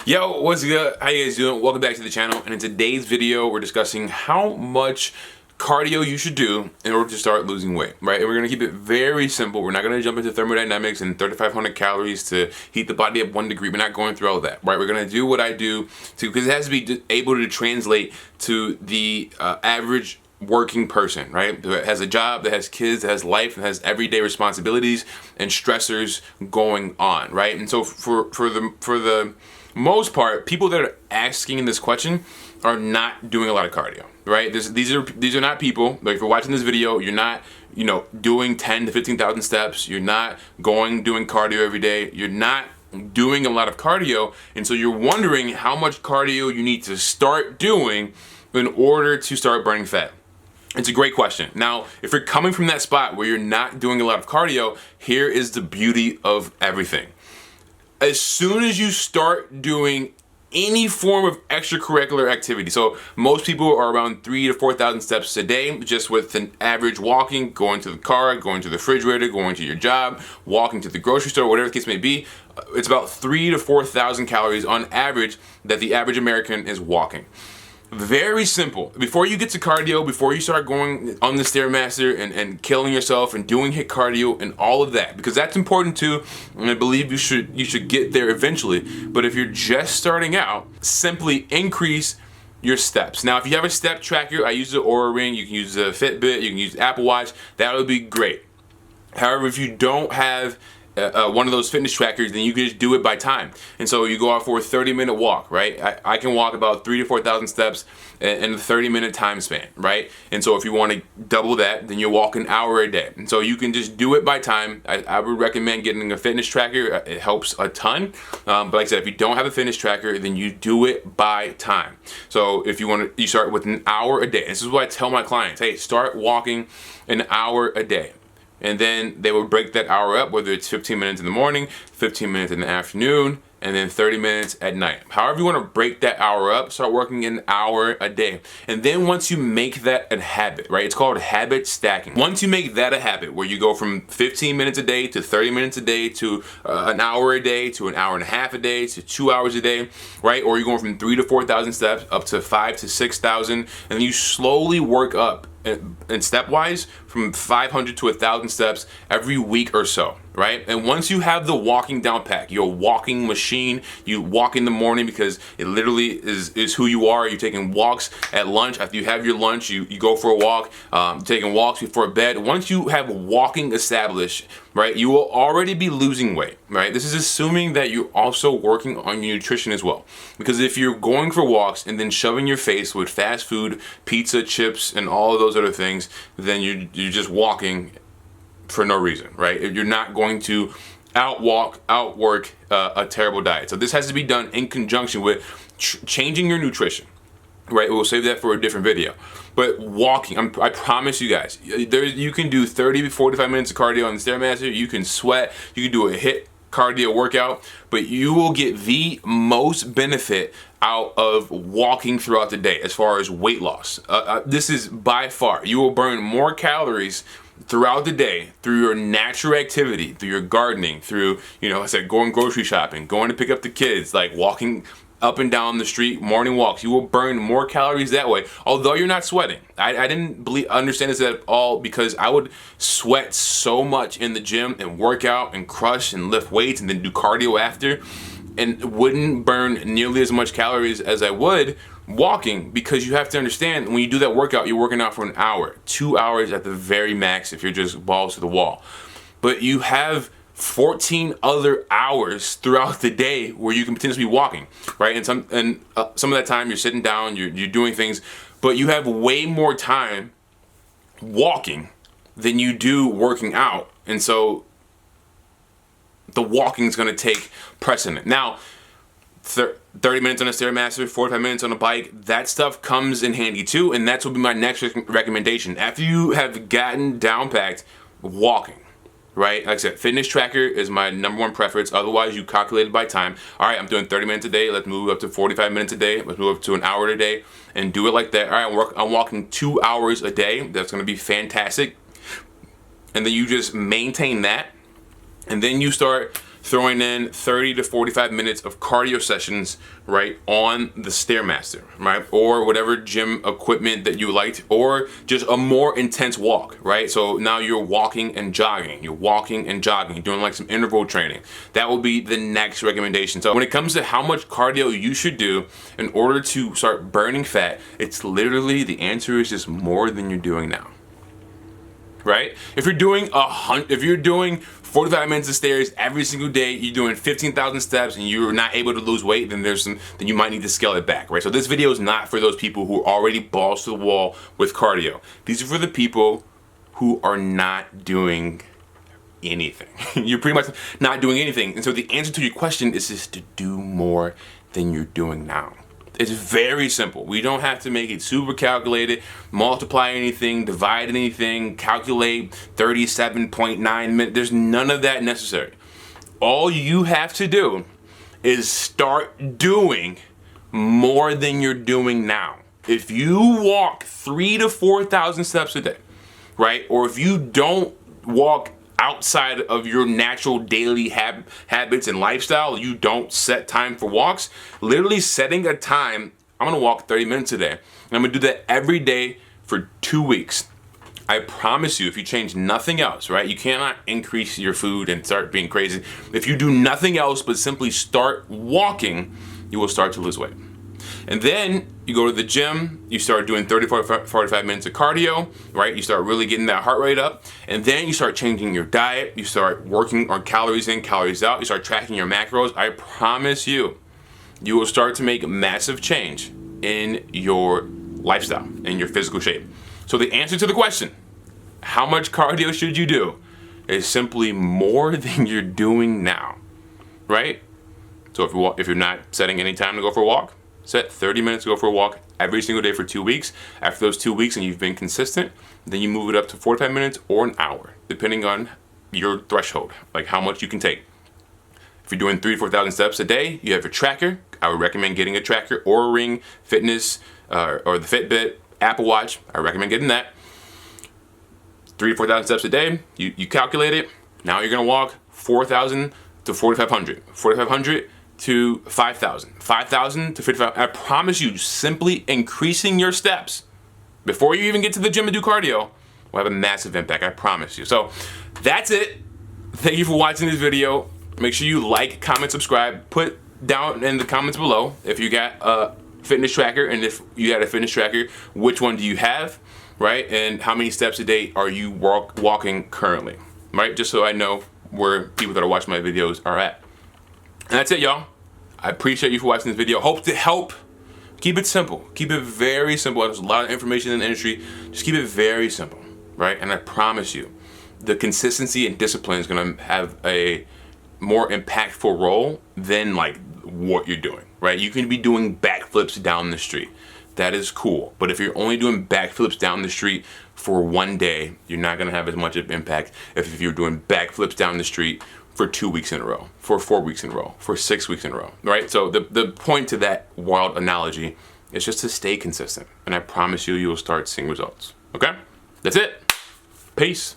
Yo, what's good? How you guys doing? Welcome back to the channel. And in today's video, we're discussing how much cardio you should do in order to start losing weight, right? And we're gonna keep it very simple. We're not gonna jump into thermodynamics and 3,500 calories to heat the body up 1 degree. We're not going through all of that, right? We're gonna do what I do because it has to be able to translate to the average working person, right? That has a job, that has kids, that has life, that has everyday responsibilities and stressors going on, right? And so for the most part, people that are asking this question are not doing a lot of cardio, right? These are not people, like if you're watching this video, you're not, doing 10 to 15,000 steps. You're not doing cardio every day. You're not doing a lot of cardio. And so you're wondering how much cardio you need to start doing in order to start burning fat. It's a great question. Now, if you're coming from that spot where you're not doing a lot of cardio, here is the beauty of everything. As soon as you start doing any form of extracurricular activity, so most people are around 3,000 to 4,000 steps a day, just with an average walking, going to the car, going to the refrigerator, going to your job, walking to the grocery store, whatever the case may be. It's about 3,000 to 4,000 calories on average that the average American is walking. Very simple. Before you get to cardio, before you start going on the Stairmaster and killing yourself and doing HIIT cardio and all of that, because that's important too, and I believe you should get there eventually. But if you're just starting out, simply increase your steps. Now, if you have a step tracker, I use the Oura Ring, you can use the Fitbit, you can use the Apple Watch, that would be great. However, if you don't have one of those fitness trackers, then you can just do it by time. And so you go out for a 30-minute walk, right? I can walk about 3,000 to 4,000 steps in a 30-minute time span, right? And so if you want to double that, then you walk an hour a day. And so you can just do it by time. I would recommend getting a fitness tracker. It helps a ton. But like I said, if you don't have a fitness tracker, then you do it by time. So if you start with an hour a day. This is what I tell my clients. Hey, start walking an hour a day. And then they will break that hour up, whether it's 15 minutes in the morning, 15 minutes in the afternoon, and then 30 minutes at night. However you want to break that hour up, start working an hour a day. And then once you make that a habit, right? It's called habit stacking. Once you make that a habit, where you go from 15 minutes a day to 30 minutes a day to an hour a day to an hour and a half a day to 2 hours a day, right? Or you're going from 3,000 to 4,000 steps up to 5,000 to 6,000, and then you slowly work up and stepwise from 500 to 1,000 steps every week or so, right? And once you have the walking down pat, your walking machine, you walk in the morning because it literally is who you are. You're taking walks at lunch. After you have your lunch, you go for a walk, taking walks before bed. Once you have walking established, right, you will already be losing weight, right? This is assuming that you're also working on your nutrition as well. Because if you're going for walks and then shoving your face with fast food, pizza, chips, and all of those other things, then you're just walking for no reason, right? You're not going to outwork a terrible diet. So this has to be done in conjunction with changing your nutrition, right? We'll save that for a different video. But walking, I promise you guys, you can do 30 to 45 minutes of cardio on the Stairmaster. You can sweat. You can do a HIIT cardio workout, but you will get the most benefit out of walking throughout the day as far as weight loss. This is by far, you will burn more calories throughout the day through your natural activity, through your gardening, through, I said, going grocery shopping, going to pick up the kids, like walking up and down the street, morning walks. You will burn more calories that way, although you're not sweating. I didn't understand this at all, because I would sweat so much in the gym and work out and crush and lift weights and then do cardio after, and wouldn't burn nearly as much calories as I would walking, because you have to understand, when you do that workout, you're working out for an hour, 2 hours at the very max if you're just balls to the wall. But you have 14 other hours throughout the day where you can potentially be walking, right? And some of that time you're sitting down, you're doing things, but you have way more time walking than you do working out. And so the walking is going to take precedent. Now, 30 minutes on a Stairmaster, 45 minutes on a bike, that stuff comes in handy too, and that's what will be my next recommendation. After you have gotten down packed walking, right? Like I said, fitness tracker is my #1 preference. Otherwise, you calculate it by time. All right, I'm doing 30 minutes a day. Let's move up to 45 minutes a day. Let's move up to an hour a day and do it like that. All right, I'm walking 2 hours a day. That's going to be fantastic. And then you just maintain that. And then you start throwing in 30 to 45 minutes of cardio sessions, right, on the Stairmaster, right, or whatever gym equipment that you liked, or just a more intense walk, right? So now you're walking and jogging, doing like some interval training. That will be the next recommendation. So when it comes to how much cardio you should do in order to start burning fat, it's literally, the answer is just more than you're doing now. Right? If you're doing 45 minutes of stairs every single day, you're doing 15,000 steps and you're not able to lose weight, then then you might need to scale it back, right? So this video is not for those people who are already balls to the wall with cardio. These are for the people who are not doing anything. You're pretty much not doing anything. And so the answer to your question is just to do more than you're doing now. It's very simple. We don't have to make it super calculated, multiply anything, divide anything, calculate 37.9 minutes. There's none of that necessary. All you have to do is start doing more than you're doing now. If you walk 3,000 to 4,000 steps a day, right? Or if you don't walk outside of your natural daily habits and lifestyle, you don't set time for walks, literally setting a time, I'm gonna walk 30 minutes a day. And I'm gonna do that every day for 2 weeks. I promise you, if you change nothing else, right? You cannot increase your food and start being crazy. If you do nothing else but simply start walking, you will start to lose weight. And then you go to the gym, you start doing 30, 45 minutes of cardio, right? You start really getting that heart rate up. And then you start changing your diet. You start working on calories in, calories out. You start tracking your macros. I promise you, you will start to make massive change in your lifestyle, in your physical shape. So the answer to the question, how much cardio should you do, is simply more than you're doing now, right? So if you're not setting any time to go for a walk, set 30 minutes to go for a walk every single day for 2 weeks. After those 2 weeks and you've been consistent, then you move it up to 45 minutes or an hour, depending on your threshold, like how much you can take. If you're doing 3,000 to 4,000 steps a day, you have a tracker. I would recommend getting a tracker or a Ring Fitness or the Fitbit, Apple Watch. I recommend getting that. 3,000 to 4,000 steps a day, you calculate it. Now you're gonna walk 4,000 to 4,500. 4,500 to 5,000, 5,000 to 55. I promise you, simply increasing your steps before you even get to the gym and do cardio will have a massive impact, I promise you. So that's it. Thank you for watching this video. Make sure you like, comment, subscribe. Put down in the comments below if you got a fitness tracker, and if you got a fitness tracker, which one do you have, right? And how many steps a day are you walking currently, right? Just so I know where people that are watching my videos are at. And that's it, y'all. I appreciate you for watching this video. Hope to help. Keep it simple. Keep it very simple. There's a lot of information in the industry. Just keep it very simple, right? And I promise you, the consistency and discipline is gonna have a more impactful role than like what you're doing, right? You can be doing backflips down the street. That is cool. But if you're only doing backflips down the street for 1 day, you're not gonna have as much of impact if you're doing backflips down the street for 2 weeks in a row, for 4 weeks in a row, for 6 weeks in a row, right? So the point to that wild analogy is just to stay consistent. And I promise you, you will start seeing results, okay? That's it. Peace.